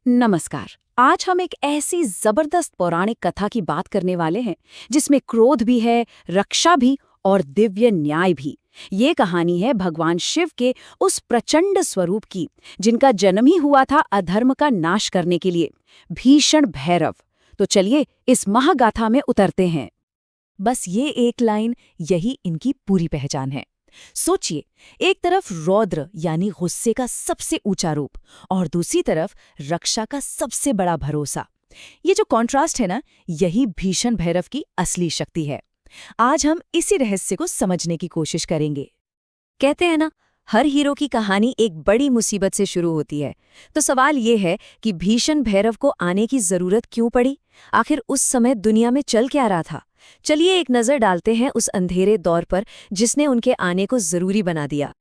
नमस्कार। आज हम एक ऐसी जबरदस्त पौराणिक कथा की बात करने वाले हैं जिसमें क्रोध भी है, रक्षा भी और दिव्य न्याय भी। ये कहानी है भगवान शिव के उस प्रचंड स्वरूप की जिनका जन्म ही हुआ था अधर्म का नाश करने के लिए, भीषण भैरव। तो चलिए इस महागाथा में उतरते हैं। बस ये एक लाइन, यही इनकी पूरी पहचान है। सोचिए, एक तरफ रौद्र यानी गुस्से का सबसे ऊंचा रूप और दूसरी तरफ रक्षा का सबसे बड़ा भरोसा। ये जो कॉन्ट्रास्ट है ना, यही भीषण भैरव की असली शक्ति है। आज हम इसी रहस्य को समझने की कोशिश करेंगे। कहते हैं ना, हर हीरो की कहानी एक बड़ी मुसीबत से शुरू होती है। तो सवाल ये है कि भीषण भैरव को आने की जरूरत क्यों पड़ी? आखिर उस समय दुनिया में चल क्या रहा था? चलिए एक नजर डालते हैं उस अंधेरे दौर पर जिसने उनके आने को जरूरी बना दिया।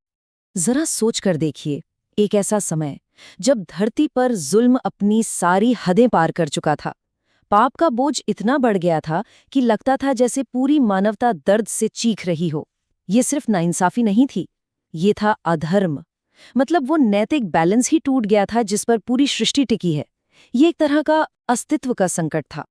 जरा सोच कर देखिए, एक ऐसा समय जब धरती पर जुल्म अपनी सारी हदें पार कर चुका था। पाप का बोझ इतना बढ़ गया था कि लगता था जैसे पूरी मानवता दर्द से चीख रही हो। ये सिर्फ नाइंसाफी नहीं थी, ये था अधर्म। मतलब वो नैतिक बैलेंस ही टूट गया था जिस पर पूरी सृष्टि टिकी है। ये एक तरह का अस्तित्व का संकट था।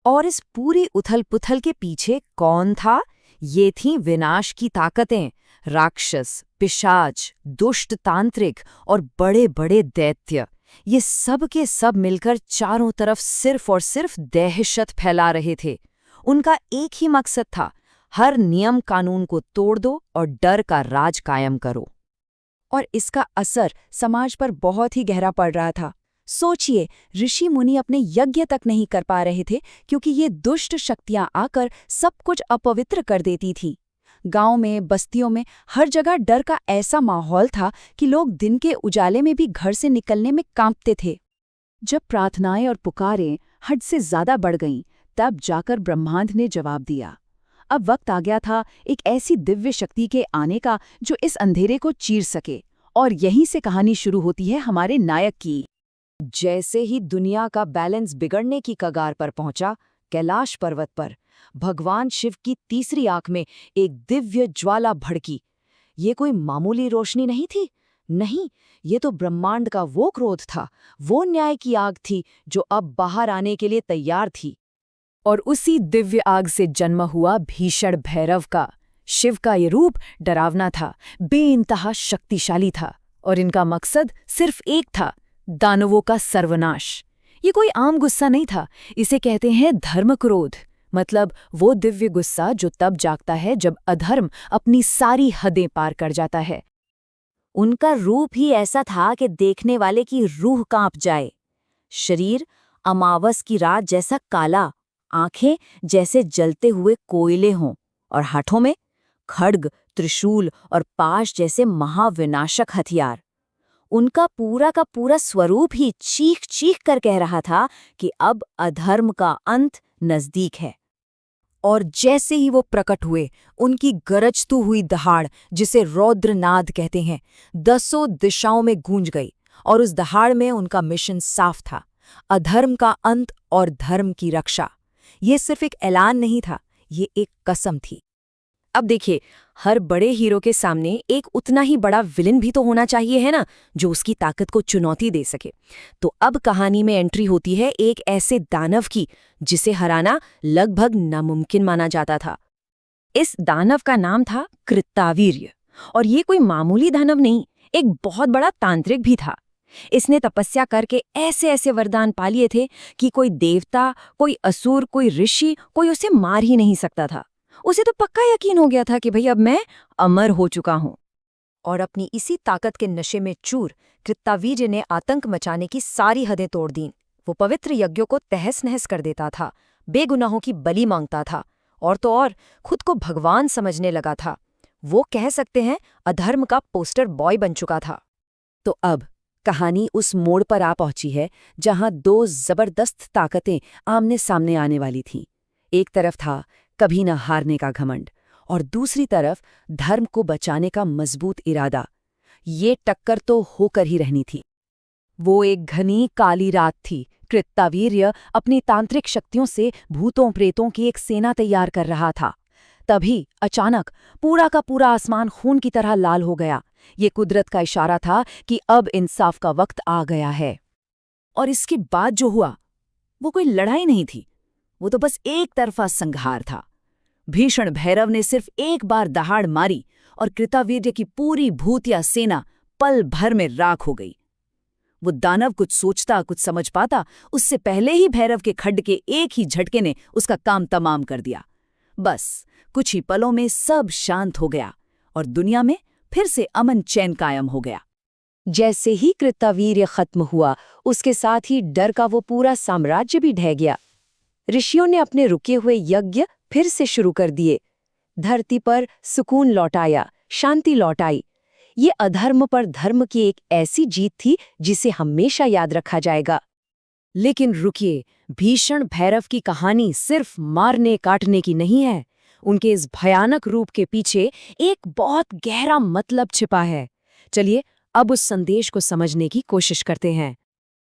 और इस पूरी उथल-पुथल के पीछे कौन था? ये थीं विनाश की ताकतें, राक्षस, पिशाच, दुष्ट तांत्रिक और बड़े-बड़े दैत्य। ये सब के सब मिलकर चारों तरफ सिर्फ और सिर्फ दहशत फैला रहे थे। उनका एक ही मकसद था, हर नियम कानून को तोड़ दो और डर का राज कायम करो। और इसका असर समाज पर बहुत ही गहरा पड़ रहा था। सोचिए, ऋषि मुनि अपने यज्ञ तक नहीं कर पा रहे थे क्योंकि ये दुष्ट शक्तियां आकर सब कुछ अपवित्र कर देती थी। गांव में, बस्तियों में हर जगह डर का ऐसा माहौल था कि लोग दिन के उजाले में भी घर से निकलने में कांपते थे। जब प्रार्थनाएं और पुकारें हद से ज्यादा बढ़ गईं, तब जाकर ब्रह्मांड ने जवाब दिया। अब वक्त आ गया था एक ऐसी दिव्य शक्ति के आने का जो इस अंधेरे को चीर सके। और यहीं से कहानी शुरू होती है हमारे नायक की। जैसे ही दुनिया का बैलेंस बिगड़ने की कगार पर पहुंचा, कैलाश पर्वत पर भगवान शिव की तीसरी आंख में एक दिव्य ज्वाला भड़की। ये कोई मामूली रोशनी नहीं थी, नहीं, ये तो ब्रह्मांड का वो क्रोध था, वो न्याय की आग थी जो अब बाहर आने के लिए तैयार थी। और उसी दिव्य आग से जन्म हुआ भीषण भैरव का। शिव का ये रूप डरावना था, बेइंतहा शक्तिशाली था, और इनका मकसद सिर्फ एक था, दानवों का सर्वनाश। ये कोई आम गुस्सा नहीं था, इसे कहते हैं धर्म क्रोध। मतलब वो दिव्य गुस्सा जो तब जागता है जब अधर्म अपनी सारी हदें पार कर जाता है। उनका रूप ही ऐसा था कि देखने वाले की रूह कांप जाए। शरीर अमावस की रात जैसा काला, आंखें जैसे जलते हुए कोयले हों, और हाथों में खड्ग, त्रिशूल और पाश जैसे महाविनाशक हथियार। उनका पूरा का पूरा स्वरूप ही चीख चीख कर कह रहा था कि अब अधर्म का अंत नजदीक है। और जैसे ही वो प्रकट हुए, उनकी गरजती हुई दहाड़, जिसे रौद्रनाद कहते हैं, दसों दिशाओं में गूंज गई। और उस दहाड़ में उनका मिशन साफ था, अधर्म का अंत और धर्म की रक्षा। ये सिर्फ एक ऐलान नहीं था, ये एक कसम थी। अब देखिए, हर बड़े हीरो के सामने एक उतना ही बड़ा विलन भी तो होना चाहिए, है ना, जो उसकी ताकत को चुनौती दे सके। तो अब कहानी में एंट्री होती है एक ऐसे दानव की जिसे हराना लगभग नामुमकिन माना जाता था। इस दानव का नाम था कृत्तावीर्य। और ये कोई मामूली दानव नहीं, एक बहुत बड़ा तांत्रिक भी था। इसने तपस्या करके ऐसे ऐसे वरदान पा लिए थे कि कोई देवता, कोई असुर, कोई ऋषि, कोई उसे मार ही नहीं सकता था। उसे तो पक्का यकीन हो गया था कि भाई अब मैं अमर हो चुका हूं। और अपनी इसी ताकत के नशे में चूर कृत्तावीर्य ने आतंक मचाने की सारी हदें तोड़ दीं। वो पवित्र यज्ञों को तहस नहस कर देता था, बेगुनाहों की बलि मांगता था, और तो और खुद को भगवान समझने लगा था। वो कह सकते हैं अधर्म का पोस्टर बॉय बन चुका था। तो अब कहानी उस मोड़ पर आ पहुंची है जहां दो जबरदस्त ताकतें आमने सामने आने वाली थीं। एक तरफ था कभी न हारने का घमंड, और दूसरी तरफ धर्म को बचाने का मजबूत इरादा। ये टक्कर तो होकर ही रहनी थी। वो एक घनी काली रात थी। कृत्तावीर्य अपनी तांत्रिक शक्तियों से भूतों प्रेतों की एक सेना तैयार कर रहा था। तभी अचानक पूरा का पूरा आसमान खून की तरह लाल हो गया। ये कुदरत का इशारा था कि अब इंसाफ का वक्त आ गया है। और इसके बाद जो हुआ वो कोई लड़ाई नहीं थी, वो तो बस एक तरफा संहार था। भीषण भैरव ने सिर्फ एक बार दहाड़ मारी और कृतवीर्य की पूरी भूतिया सेना पल भर में राख हो गई। वो दानव कुछ सोचता, कुछ समझ पाता, उससे पहले ही भैरव के खड्ड के एक ही झटके ने उसका काम तमाम कर दिया। बस कुछ ही पलों में सब शांत हो गया और दुनिया में फिर से अमन चैन कायम हो गया। जैसे ही कृतवीर्य खत्म हुआ, उसके साथ ही डर का वो पूरा साम्राज्य भी ढह गया। ऋषियों ने अपने रुके हुए यज्ञ फिर से शुरू कर दिए। धरती पर सुकून लौट आया, शांति लौट आई। ये अधर्म पर धर्म की एक ऐसी जीत थी जिसे हमेशा याद रखा जाएगा। लेकिन रुकिए, भीषण भैरव की कहानी सिर्फ मारने काटने की नहीं है। उनके इस भयानक रूप के पीछे एक बहुत गहरा मतलब छिपा है। चलिए अब उस संदेश को समझने की कोशिश करते हैं।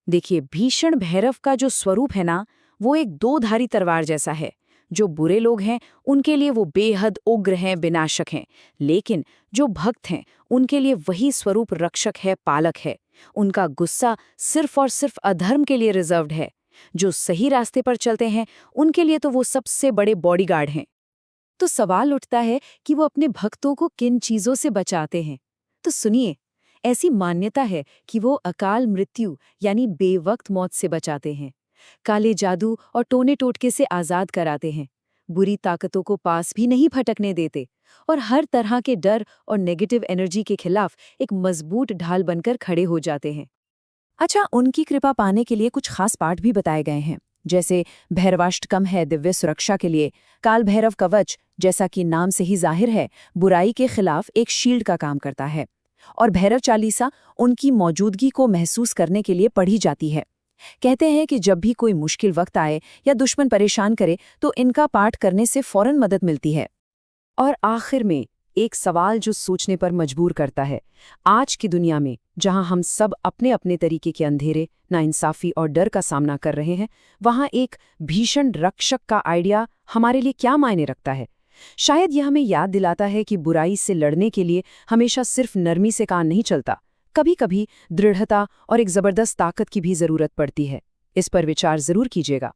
देखिए, भीषण भैरव का जो स्वरूप है ना, वो एक दो-धारी तलवार जैसा है। जो बुरे लोग हैं उनके लिए वो बेहद उग्र हैं, विनाशक हैं, लेकिन जो भक्त हैं उनके लिए वही स्वरूप रक्षक है, पालक है। उनका गुस्सा सिर्फ और सिर्फ अधर्म के लिए रिजर्व्ड है। जो सही रास्ते पर चलते हैं उनके लिए तो वो सबसे बड़े बॉडीगार्ड हैं। तो सवाल उठता है कि वो अपने भक्तों को किन चीजों से बचाते हैं। तो सुनिए, ऐसी मान्यता है कि वो अकाल मृत्यु यानी बेवक्त मौत से बचाते हैं, काले जादू और टोने टोटके से आजाद कराते हैं, बुरी ताकतों को पास भी नहीं भटकने देते और हर तरह के डर और नेगेटिव एनर्जी के खिलाफ एक मजबूत ढाल बनकर खड़े हो जाते हैं। अच्छा, उनकी कृपा पाने के लिए कुछ खास पाठ भी बताए गए हैं, जैसे भैरवाष्टकम है दिव्य सुरक्षा के लिए, काल भैरव कवच जैसा कि नाम से ही जाहिर है बुराई के खिलाफ एक शील्ड का काम करता है, और भैरव चालीसा उनकी मौजूदगी को महसूस करने के लिए पढ़ी जाती है। कहते हैं कि जब भी कोई मुश्किल वक्त आए या दुश्मन परेशान करे तो इनका पाठ करने से फौरन मदद मिलती है। और आखिर में एक सवाल जो सोचने पर मजबूर करता है। आज की दुनिया में जहां हम सब अपने अपने तरीके के अंधेरे, नाइंसाफी और डर का सामना कर रहे हैं, वहां एक भीषण रक्षक का आइडिया हमारे लिए क्या मायने रखता है? शायद यह हमें याद दिलाता है कि बुराई से लड़ने के लिए हमेशा सिर्फ नरमी से काम नहीं चलता। कभी कभी दृढ़ता और एक जबरदस्त ताकत की भी जरूरत पड़ती है। इस पर विचार जरूर कीजिएगा।